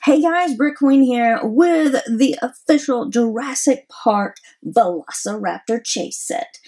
Hey guys, BrickQueen here with the official Jurassic Park Velociraptor chase set.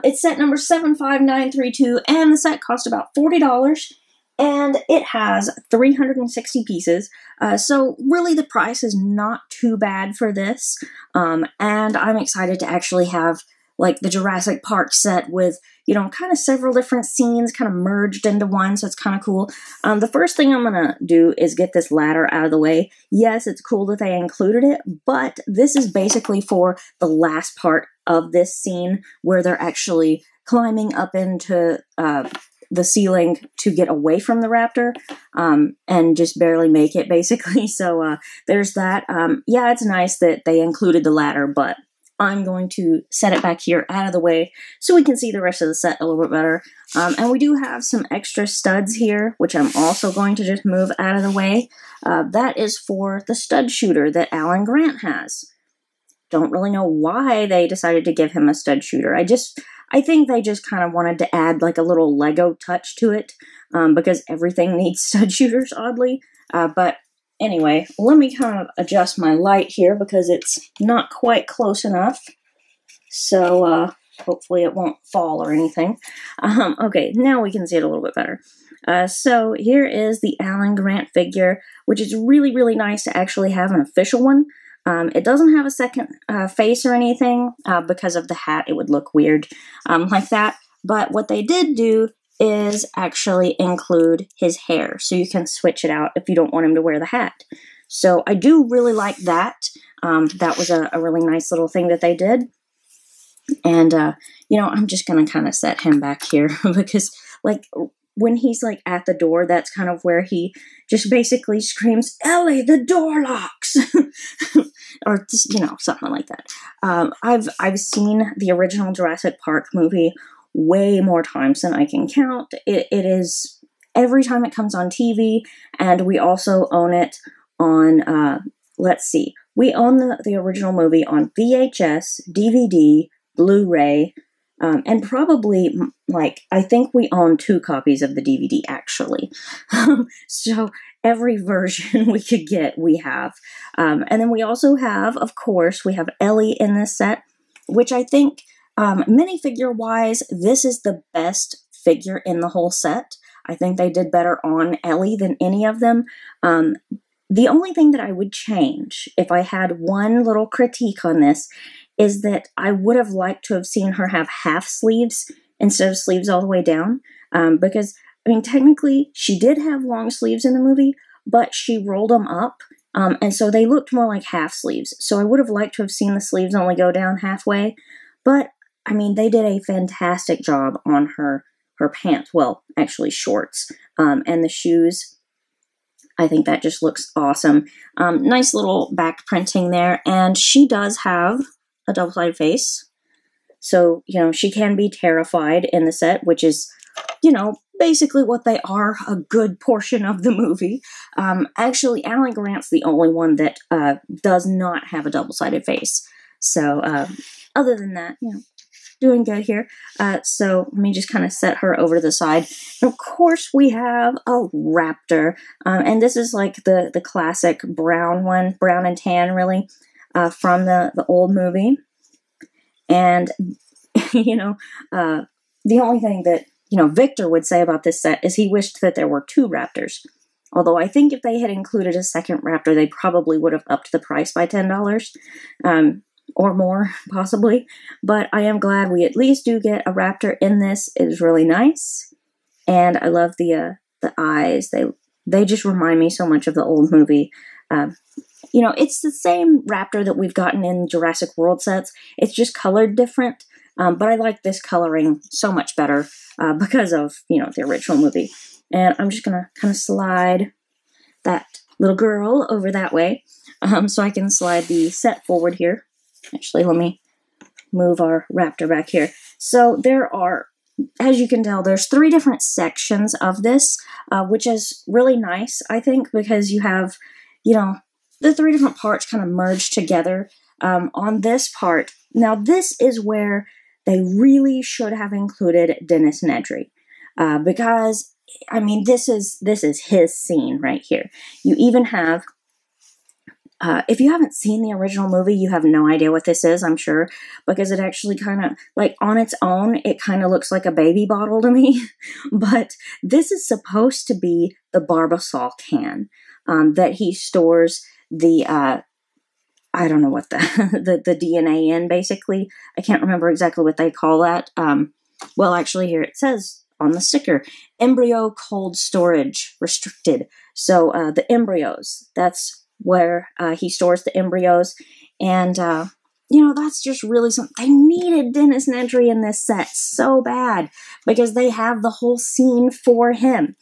It's set number 75932, and the set cost about $40, and it has 360 pieces. So really the price is not too bad for this, and I'm excited to actually have like the Jurassic Park set with, kind of several different scenes kind of merged into one, so it's kind of cool. The first thing I'm gonna do is get this ladder out of the way. Yes, it's cool that they included it, but this is basically for the last part of this scene where they're actually climbing up into the ceiling to get away from the raptor, and just barely make it, basically. So there's that. Yeah, it's nice that they included the ladder, but I'm going to set it back here out of the way so we can see the rest of the set a little bit better. And we do have some extra studs here, which I'm also going to just move out of the way. That is for the stud shooter that Alan Grant has. Don't really know why they decided to give him a stud shooter. I think they just kind of wanted to add like a little Lego touch to it, because everything needs stud shooters, oddly. But anyway, let me kind of adjust my light here because it's not quite close enough. So hopefully it won't fall or anything. Okay, now we can see it a little bit better. So here is the Alan Grant figure, which is really, really nice to actually have an official one. It doesn't have a second face or anything because of the hat. It would look weird like that. But what they did do is actually include his hair, so you can switch it out if you don't want him to wear the hat. So I do really like that. That was a really nice little thing that they did. And, I'm just going to kind of set him back here because, like, when he's, like, at the door, that's kind of where he just basically screams, "Ellie, the door locks!" Or, just, something like that. I've seen the original Jurassic Park movie way more times than I can count. It is every time it comes on TV, and we also own it on, let's see, we own the original movie on VHS, DVD, Blu-ray, and probably, I think we own 2 copies of the DVD, actually. So every version we could get, we have. And then we also have, of course, we have Ellie in this set, which I think, minifigure-wise, this is the best figure in the whole set. I think they did better on Ellie than any of them. The only thing that I would change, if I had one little critique on this, is that I would have liked to have seen her have half sleeves instead of sleeves all the way down. Because, technically, she did have long sleeves in the movie, but she rolled them up, and so they looked more like half sleeves. So I would have liked to have seen the sleeves only go down halfway, but they did a fantastic job on her pants. Well, actually shorts. And the shoes. I think that just looks awesome. Nice little back printing there. And she does have a double-sided face. So, she can be terrified in the set, which is, basically what they are a good portion of the movie. Actually, Alan Grant's the only one that does not have a double-sided face. So, other than that, doing good here. So let me just kind of set her over to the side. And of course, we have a raptor. And this is like the classic brown one, brown and tan, really, from the old movie. And, the only thing that, Victor would say about this set is he wished that there were 2 raptors. Although I think if they had included a second raptor, they probably would have upped the price by $10. Or more, possibly. But I am glad we at least do get a raptor in this. It is really nice. And I love the eyes. They just remind me so much of the old movie. It's the same raptor that we've gotten in Jurassic World sets. It's just colored different. But I like this coloring so much better because of, the original movie. And I'm just going to kind of slide that little girl over that way so I can slide the set forward here. Actually, let me move our raptor back here. So there are, as you can tell, there's 3 different sections of this, which is really nice, I think, because you have, the 3 different parts kind of merged together on this part. Now, this is where they really should have included Dennis Nedry, because, this is his scene right here. You even have if you haven't seen the original movie, you have no idea what this is, I'm sure, because it actually kind of, like, on its own, it kind of looks like a baby bottle to me. But this is supposed to be the Barbasol can that he stores the, I don't know what the DNA in, basically. I can't remember exactly what they call that. Well, actually, here it says on the sticker, Embryo Cold Storage Restricted. So the embryos, that's where he stores the embryos. And, you know, that's just really something. They needed Dennis Nedry in this set so bad because they have the whole scene for him.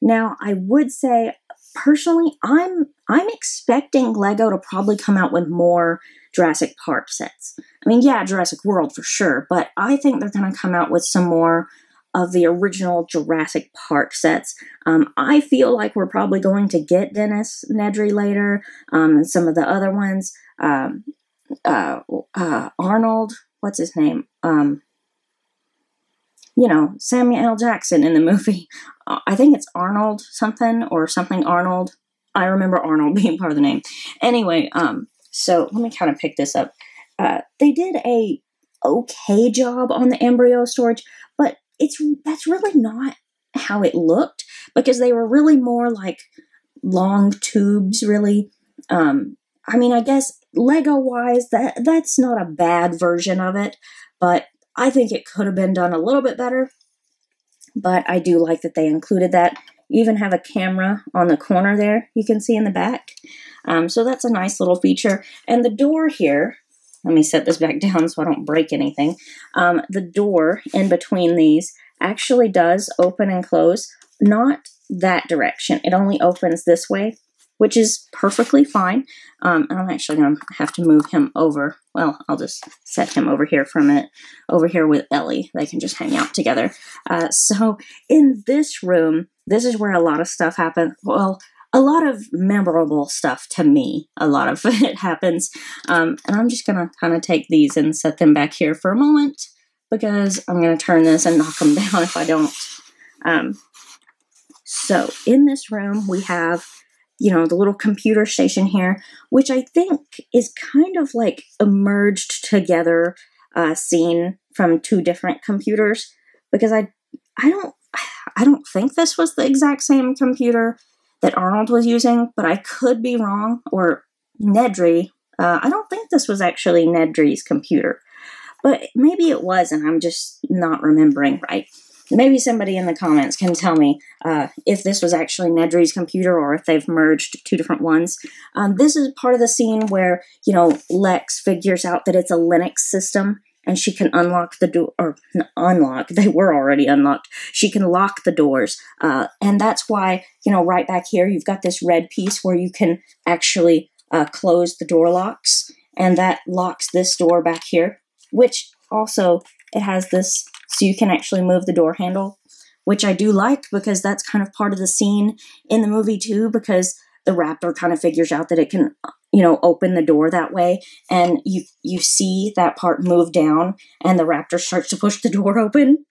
Now, I would say, personally, I'm expecting Lego to probably come out with more Jurassic Park sets. I mean, yeah, Jurassic World for sure, but I think they're going to come out with some more of the original Jurassic Park sets. I feel like we're probably going to get Dennis Nedry later, and some of the other ones. Arnold, what's his name? You know, Samuel L. Jackson in the movie. I think it's Arnold something, or something Arnold. I remember Arnold being part of the name. Anyway, so let me kind of pick this up. They did a okay job on the embryo storage, but that's really not how it looked, because they were really more like long tubes, really. I mean, I guess Lego-wise, that's not a bad version of it, but I think it could have been done a little bit better. But I do like that they included that. You even have a camera on the corner there, you can see in the back. So that's a nice little feature. And the door here, let me set this back down so I don't break anything. The door in between these actually does open and close. Not that direction. It only opens this way, which is perfectly fine. And I'm actually going to have to move him over. Well, I'll just set him over here for a minute. Over here with Ellie. They can just hang out together. So in this room, this is where a lot of stuff happens. Well, a lot of memorable stuff to me. A lot of it happens. And I'm just going to kind of take these and set them back here for a moment, because I'm going to turn this and knock them down if I don't. So in this room, we have, you know, the little computer station here, which I think is kind of like a merged together scene from two different computers, because I don't think this was the exact same computer that Arnold was using, but I could be wrong, or Nedry. I don't think this was actually Nedry's computer, but maybe it was, and I'm just not remembering right. Maybe somebody in the comments can tell me if this was actually Nedry's computer or if they've merged two different ones. This is part of the scene where, you know, Lex figures out that it's a Linux system and she can unlock the door, or unlock, they were already unlocked. She can lock the doors. And that's why, you know, right back here, you've got this red piece where you can actually close the door locks. And that locks this door back here, which also, it has this, so you can actually move the door handle, which I do like, because that's kind of part of the scene in the movie too, because the Raptor kind of figures out that it can, you know, open the door that way, and you see that part move down, and the Raptor starts to push the door open.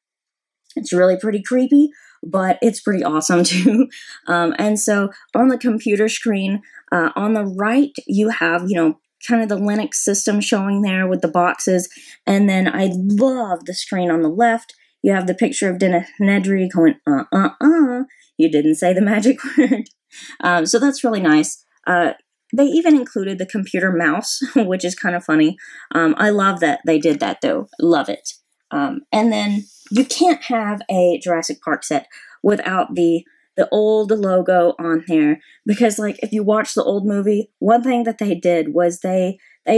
It's really pretty creepy, but it's pretty awesome too. And so on the computer screen, on the right, you have, you know, kind of the Linux system showing there with the boxes. And then I love the screen on the left. You have the picture of Dennis Nedry going, you didn't say the magic word. So that's really nice. They even included the computer mouse, which is kind of funny. I love that they did that though. Love it. And then you can't have a Jurassic Park set without the old logo on there, because like if you watch the old movie, one thing that they did was they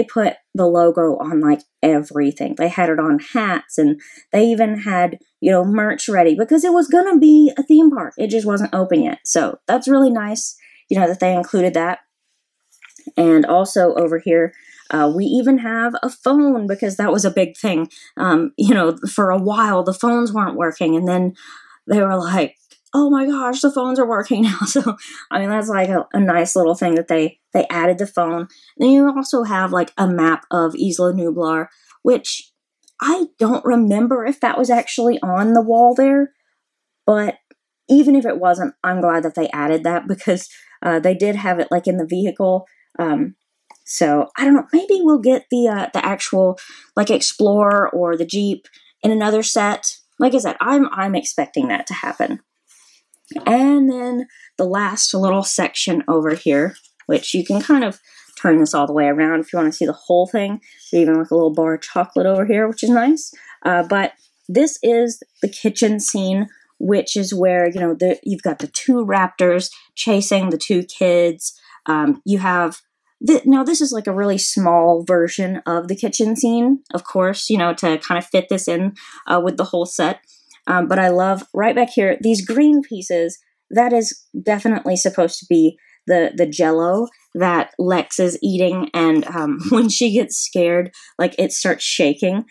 put the logo on like everything. They had it on hats, and they even had, you know, merch ready, because it was gonna be a theme park. It just wasn't open yet. So that's really nice, you know, that they included that. And also over here, we even have a phone, because that was a big thing. You know, for a while the phones weren't working, and then they were like, oh my gosh, the phones are working now. So, I mean, that's like a nice little thing that they added the phone. Then you also have like a map of Isla Nublar, which I don't remember if that was actually on the wall there. But even if it wasn't, I'm glad that they added that, because they did have it like in the vehicle. So I don't know, maybe we'll get the actual like Explorer or the Jeep in another set. Like I said, I'm expecting that to happen. And then the last little section over here, which you can kind of turn this all the way around if you want to see the whole thing. Even like a little bar of chocolate over here, which is nice. But this is the kitchen scene, which is where, you know, you've got the two raptors chasing the two kids. You have, now this is like a really small version of the kitchen scene, of course, you know, to kind of fit this in with the whole set. But I love right back here, these green pieces, that is definitely supposed to be the Jell-O that Lex is eating, and when she gets scared, like it starts shaking.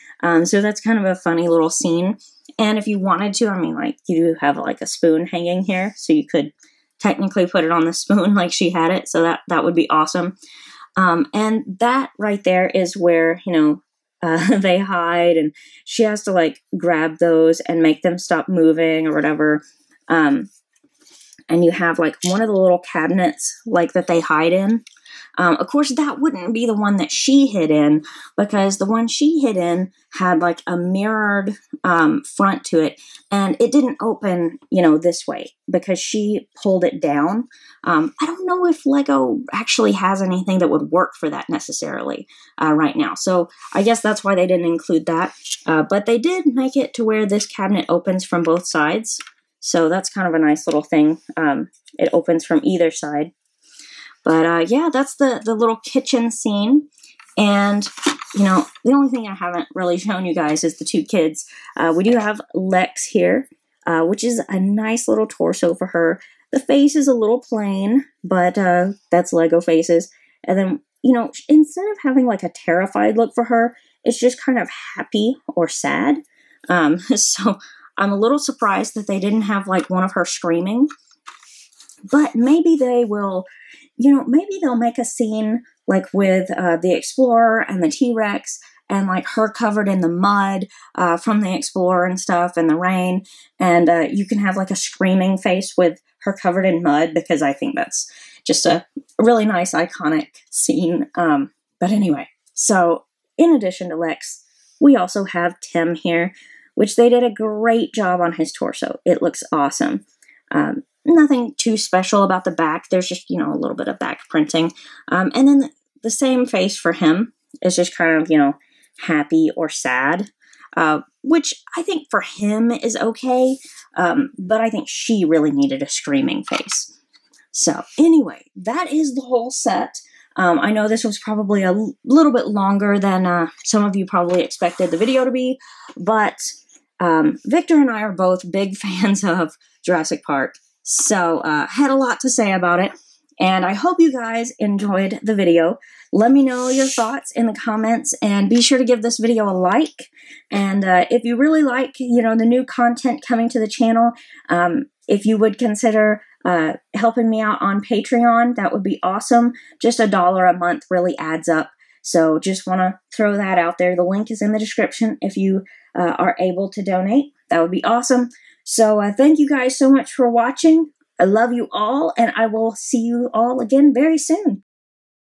So that's kind of a funny little scene. And if you wanted to, I mean, like you do have like a spoon hanging here, so you could technically put it on the spoon like she had it. So that would be awesome. And that right there is where, you know, they hide, and she has to like grab those and make them stop moving or whatever. And you have like one of the little cabinets like that they hide in. Of course, that wouldn't be the one that she hid in, because the one she hid in had like a mirrored front to it, and it didn't open, you know, this way because she pulled it down. I don't know if Lego actually has anything that would work for that necessarily right now. So I guess that's why they didn't include that. But they did make it to where this cabinet opens from both sides. So that's kind of a nice little thing. It opens from either side. But yeah, that's the little kitchen scene. And, you know, the only thing I haven't really shown you guys is the two kids. We do have Lex here, which is a nice little torso for her. The face is a little plain, but that's Lego faces. And then, you know, instead of having like a terrified look for her, it's just kind of happy or sad. So I'm a little surprised that they didn't have like one of her screaming. But maybe they will, you know, maybe they'll make a scene like with the Explorer and the T-Rex, and like her covered in the mud from the Explorer and stuff, and the rain, and you can have like a screaming face with her covered in mud, because I think that's just a really nice iconic scene. But anyway, so in addition to Lex, we also have Tim here, which they did a great job on his torso. It looks awesome. Nothing too special about the back. There's just, you know, a little bit of back printing. And then the same face for him is just kind of, you know, happy or sad, which I think for him is okay. But I think she really needed a screaming face. So anyway, that is the whole set. I know this was probably a little bit longer than some of you probably expected the video to be, but Victor and I are both big fans of Jurassic Park. So, had a lot to say about it, and I hope you guys enjoyed the video. Let me know your thoughts in the comments, and be sure to give this video a like. And if you really like, you know, the new content coming to the channel, if you would consider helping me out on Patreon, that would be awesome. Just $1 a month really adds up. So just want to throw that out there. The link is in the description if you are able to donate. That would be awesome. So thank you guys so much for watching. I love you all, and I will see you all again very soon.